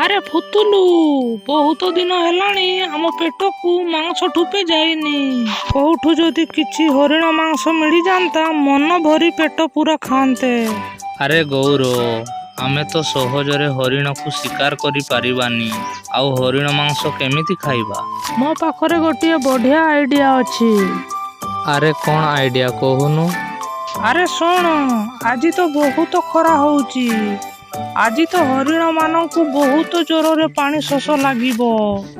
ଆରେ ଫୁତୁଲୁ, ବହୁତ ଦିନ ହେଲାଣି ଆମ ପେଟକୁ ମାଂସ ଠୁପି ଯାଇନି। କୋଉଠୁ ଯଦି କିଛି ହରିଣ ମାଂସ ମିଳିଯାଆନ୍ତା, ମନ ଭରି ପେଟ ପୁରା ଖାଆନ୍ତେ। ଆରେ ଗୌର, ଆମେ ତ ସହଜରେ ହରିଣକୁ ଶିକାର କରିପାରିବାନି, ଆଉ ହରିଣ ମାଂସ କେମିତି ଖାଇବା? ମୋ ପାଖରେ ଗୋଟିଏ ବଢିଆ ଆଇଡିଆ ଅଛି। ଆରେ କଣ ଆଇଡିଆ କହୁନୁ? ଆରେ ଶୁଣ, ଆଜି ତ ବହୁତ ଖରା ହଉଛି। ଆଜି ତ ହରିଣ ମାନଙ୍କୁ ବହୁତ ଜୋରରେ ପାଣି ଶୋଷ ଲାଗିବ।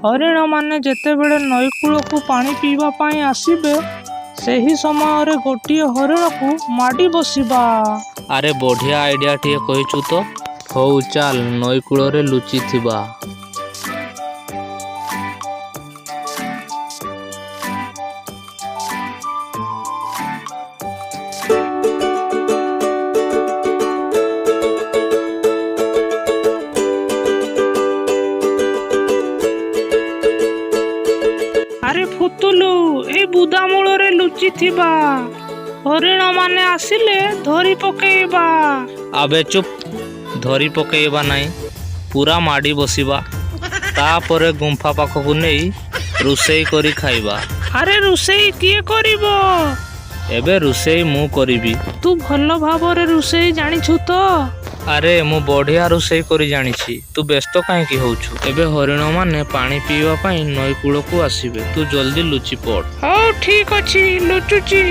ହରିଣ ମାନେ ଯେତେବେଳେ ନଈକୂଳକୁ ପାଣି ପିଇବା ପାଇଁ ଆସିବେ, ସେହି ସମୟରେ ଗୋଟିଏ ହରିଣକୁ ମାଡ଼ି ବସିବା। ଆରେ ବଢିଆ ଆଇଡିଆଟିଏ କହିଛୁ ତ। ହଉ ଚାଲ, ନଈ କୂଳରେ ଲୁଚିଥିବା। ଆରେ ଫୁତୁଲୁ, ଏଇ ବୁଦା ମୂଳରେ ଲୁଚିଥିବା। ହରିଣ ମାନେ ଆସିଲେ ଧରି ପକେଇବା। ଆବେ ଚୁପ୍, ଧରି ପକେଇବା ନାହିଁ, ପୁରା ମାଡ଼ି ବସିବା। ତାପରେ ଗୁମ୍ଫା ପାଖକୁ ନେଇ ରୋଷେଇ କରି ଖାଇବା। ଆରେ ରୋଷେଇ କିଏ କରିବ? ଏବେ ରୋଷେଇ ମୁଁ କରିବି। ତୁ ଭଲ ଭାବରେ ରୋଷେଇ ଜାଣିଛୁ ତ? ଆରେ ମୁଁ ବଢିଆ ରୋଷେଇ କରି ଜାଣିଛି, ତୁ ବ୍ୟସ୍ତ କାହିଁକି ହଉଛୁ? ଏବେ ହରିଣ ମାନେ ପାଣି ପିଇବା ପାଇଁ ନଈ କୂଳକୁ ଆସିବେ, ତୁ ଜଲ୍ଦି ଲୁଚି ପଡ। ହଉ ଠିକ ଅଛି, ଲୁଚୁଛି।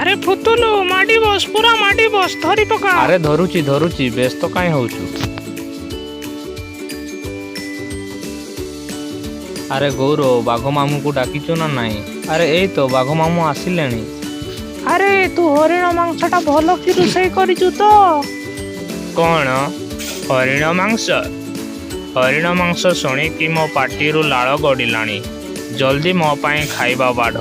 ଆରେ ଫୁତୁଲୁ, ମାଡ଼ି ବସ, ପୁରା ମାଡ଼ି ବସ, ଧରି ପକା। ଆରେ ଧରୁଛି, ବ୍ୟସ୍ତ କାହିଁ ହଉଛୁ? ଆରେ ଗୌର, ବାଘ ମାମୁଁକୁ ଡାକିଛୁ ନା ନାହିଁ? ଆରେ ଏଇ ତ ବାଘ ମାମୁଁ ଆସିଲେଣି। ଆରେ ତୁ ହରିଣ ମାଂସଟା ଭଲ କି ରୋଷେଇ କରିଛୁ ତ? କଣ ହରିଣ ମାଂସ? ହରିଣ ମାଂସ ଶୁଣିକି ମୋ ପାଟିରୁ ଲାଳ ଗଡ଼ିଲାଣି। ଜଲ୍ଦି ମୋ ପାଇଁ ଖାଇବା ବାଢ଼।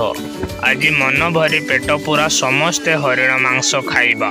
ଆଜି ମନ ଭରି ପେଟ ପୁରା ସମସ୍ତେ ହରିଣ ମାଂସ ଖାଇବା।